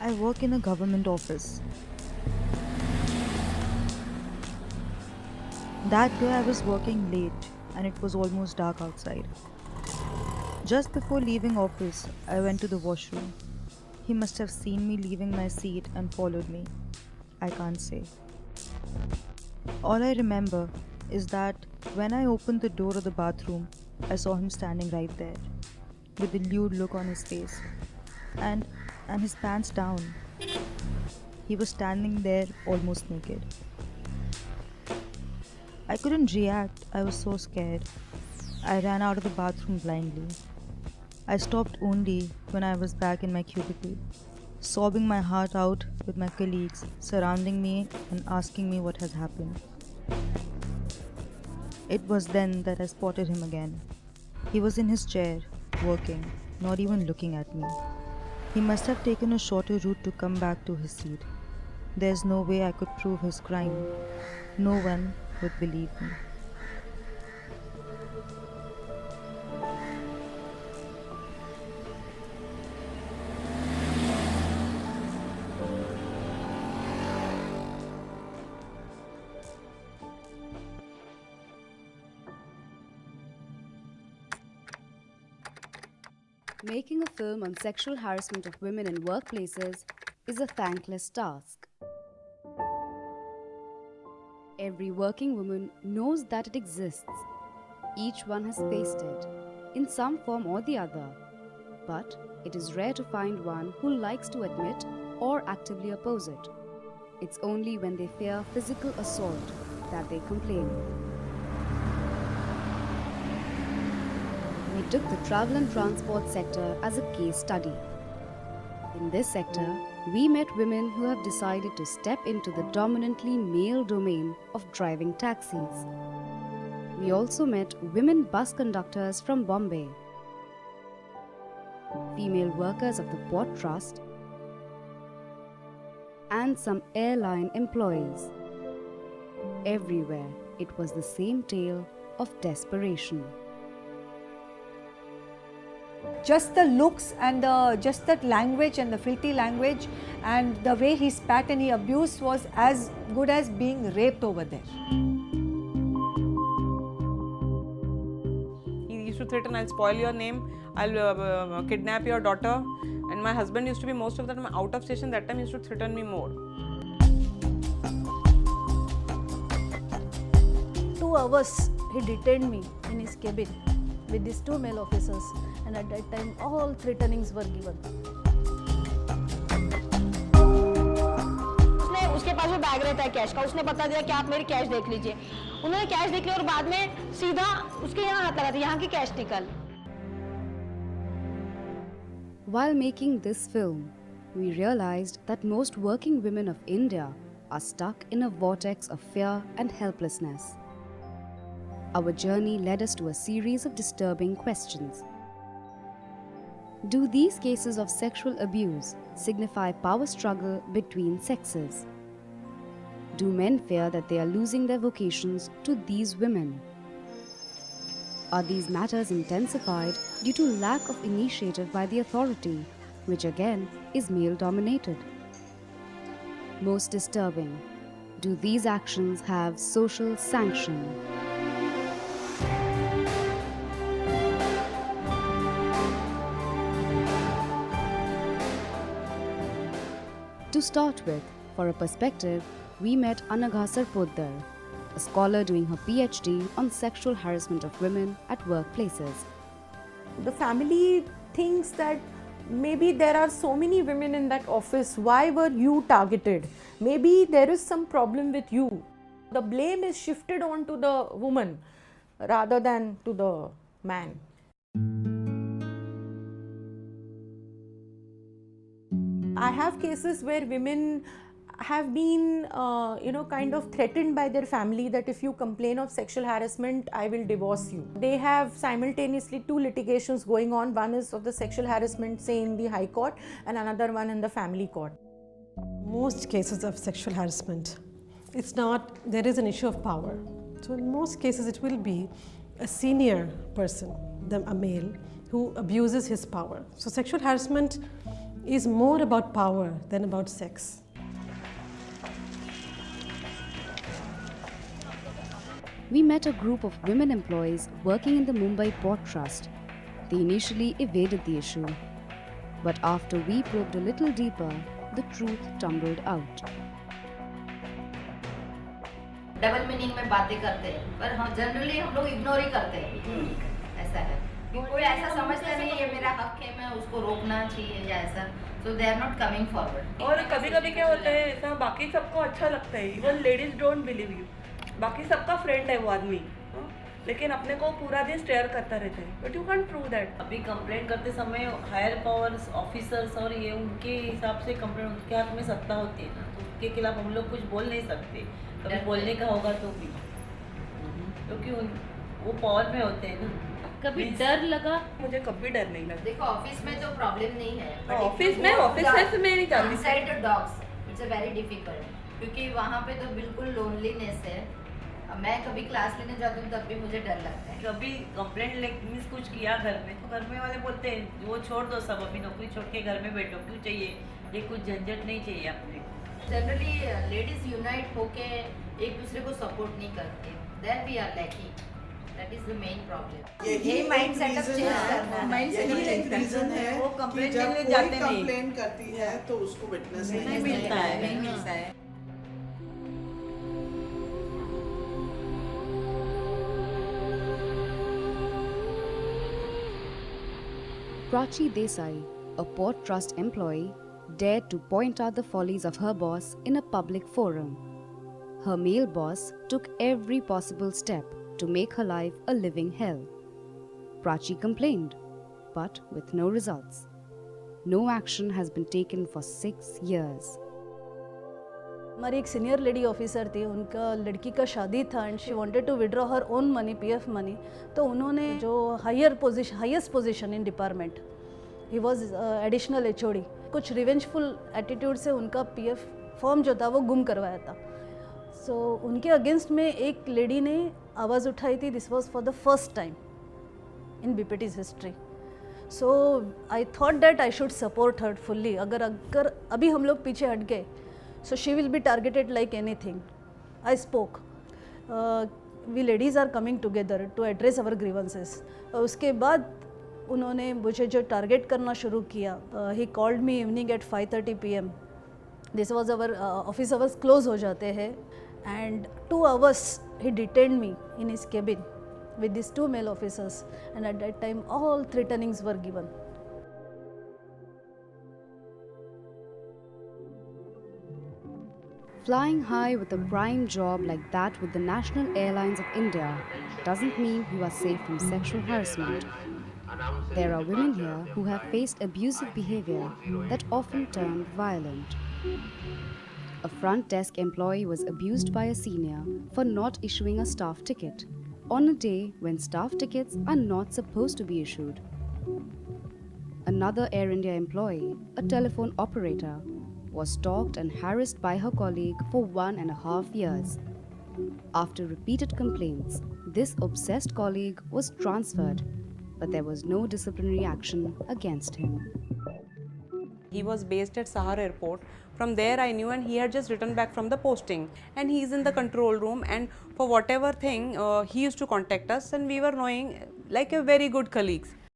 I work in a government office. That day I was working late and it was almost dark outside. Just before leaving office, I went to the washroom. He must have seen me leaving my seat and followed me. I can't say. All I remember is that when I opened the door of the bathroom, I saw him standing right there with a lewd look on his face and his pants down. He was standing there almost naked. I couldn't react. I was so scared. I ran out of the bathroom blindly. I stopped only when I was back in my cubicle, sobbing my heart out with my colleagues surrounding me and asking me what has happened. It was then that I spotted him again. He was in his chair, working, not even looking at me. He must have taken a shorter route to come back to his seat. There's no way I could prove his crime. No one would believe me. Making a film on sexual harassment of women in workplaces is a thankless task. Every working woman knows that it exists. Each one has faced it, in some form or the other. But it is rare to find one who likes to admit or actively oppose it. It's only when they fear physical assault that they complain. We took the travel and transport sector as a case study. In this sector, we met women who have decided to step into the dominantly male domain of driving taxis. We also met women bus conductors from Bombay, female workers of the Port Trust, and some airline employees. Everywhere, it was the same tale of desperation. Just the looks and just that language and the filthy language and the way he spat and he abused was as good as being raped over there. He used to threaten, I'll spoil your name, I'll kidnap your daughter. And my husband used to be most of the time out of station. That time he used to threaten me more. 2 hours he detained me in his cabin with these 2 male officers, and at that time all threatenings were given. उसके पास भी bag रहता है cash का, उसने बता दिया कि आप मेरी कैश देख लीजिए. उन्होंने कैश देख लिया और बाद में सीधा उसके यहाँ आता रहा था, यहाँ की कैश निकल. While making this film, we realized that most working women of India are stuck in a vortex of fear and helplessness. Our journey led us to a series of disturbing questions. Do these cases of sexual abuse signify power struggle between sexes? Do men fear that they are losing their vocations to these women? Are these matters intensified due to lack of initiative by the authority, which again is male-dominated? Most disturbing, do these actions have social sanction? To start with, for a perspective, we met Anagha Sarpoddar, a scholar doing her PhD on sexual harassment of women at workplaces. The family thinks that maybe there are so many women in that office, why were you targeted? Maybe there is some problem with you. The blame is shifted onto the woman rather than to the man. I have cases where women have been kind of threatened by their family that if you complain of sexual harassment, I will divorce you. They have simultaneously 2 litigations going on. One is of the sexual harassment, say in the High Court, and another one in the family court. Most cases of sexual harassment, there is an issue of power. So in most cases it will be a senior person, a male, who abuses his power. So sexual harassment is more about power than about sex. We met a group of women employees working in the Mumbai Port Trust. They initially evaded the issue. But after we probed a little deeper, the truth tumbled out. Double meaning में बातें करते हैं, पर हम generally हम लोग ignore ही करते हैं, ऐसा है कि कोई ऐसा समझता नहीं ये मेरा हक है, मैं उसको रोकना चाहिए या ऐसा, so they are not coming forward. और कभी कभी क्या होता है ऐसा, बाकी सबको अच्छा लगता है, even ladies don't believe you, बाकी सबका फ्रेंड है वो आदमी, लेकिन अपने को पूरा दिन स्टेयर करता रहता है, but you can't prove that. अभी कंप्लेंट करते समय हायर पावर्स ऑफिसर्स और ये उनके हिसाब से कंप्लेंट, उनके हाथ में सत्ता होती है ना, तो उसके खिलाफ हम लोग कुछ बोल नहीं सकते. कभी बोलने का होगा तो भी, क्योंकि वो पावर में होते हैं ना. कभी डर लगा? मुझे कभी डर नहीं लगा. देखो ऑफिस में तो प्रॉब्लम नहीं है, ऑफिस में नहीं जाती. Side dogs it's a very difficult, क्योंकि वहाँ पे तो बिल्कुल लोनलीनेस है. मैं कभी क्लास लेने जाती हूँ तब भी मुझे डर लगता है. कभी कंप्लेंट मीन्स कुछ किया घर में, तो घर में वाले बोलते हैं वो छोड़ दो सब, अभी नौकरी छोड़ के घर में बैठो, क्यों चाहिए ये, कुछ झंझट नहीं चाहिए अपने. जनरली लेडीज यूनाइट होके एक दूसरे को सपोर्ट नहीं करते, then we are lacking. That is the main problem. यही माइंड सेटअप चेंज करना है. माइंड सेटअप रीजन है वो कि कंप्लेंट जब करने कोई जाते नहीं, कंप्लेंट करती है तो उसको विटनेस नहीं मिलता है, नहीं मिलता है. Prachi Desai, a Port Trust employee, dared to point out the follies of her boss in a public forum. Her male boss took every possible step to make her life a living hell. Prachi complained, but with no results. No action has been taken for 6 years. हमारी एक senior lady officer थी, उनका लड़की का शादी था and she wanted to withdraw her own money, PF money. तो उन्होंने जो highest position in department, he was additional HOD, कुछ रिवेंजफुल एटीट्यूड से उनका पीएफ फॉर्म जो था वो गुम करवाया था. सो उनके अगेंस्ट में एक लेडी ने आवाज़ उठाई थी. This was for the first time in BPT's history. So I thought that I should support her fully. अगर अभी हम लोग पीछे हट गए, so she will be targeted like anything. I spoke. We ladies are coming together to address our grievances. उसके बाद उन्होंने मुझे जो टारगेट करना शुरू किया, he called me evening at 5:30 PM. This was our office hours close हो जाते हैं, and 2 hours he detained me in his cabin with these 2 male officers, and at that time all threatenings were given. Flying high with a prime job like that with the National Airlines of India doesn't mean you are safe from sexual harassment. There are women here who have faced abusive behavior that often turned violent. A front desk employee was abused by a senior for not issuing a staff ticket on a day when staff tickets are not supposed to be issued. Another Air India employee, a telephone operator, was stalked and harassed by her colleague for 1.5 years. After repeated complaints, this obsessed colleague was transferred, but there was no disciplinary action against him. He was based at Sahar Airport. From there I knew, and he had just returned back from the posting, and he's in the control room, and for whatever thing he used to contact us, and we were knowing like a very good colleagues.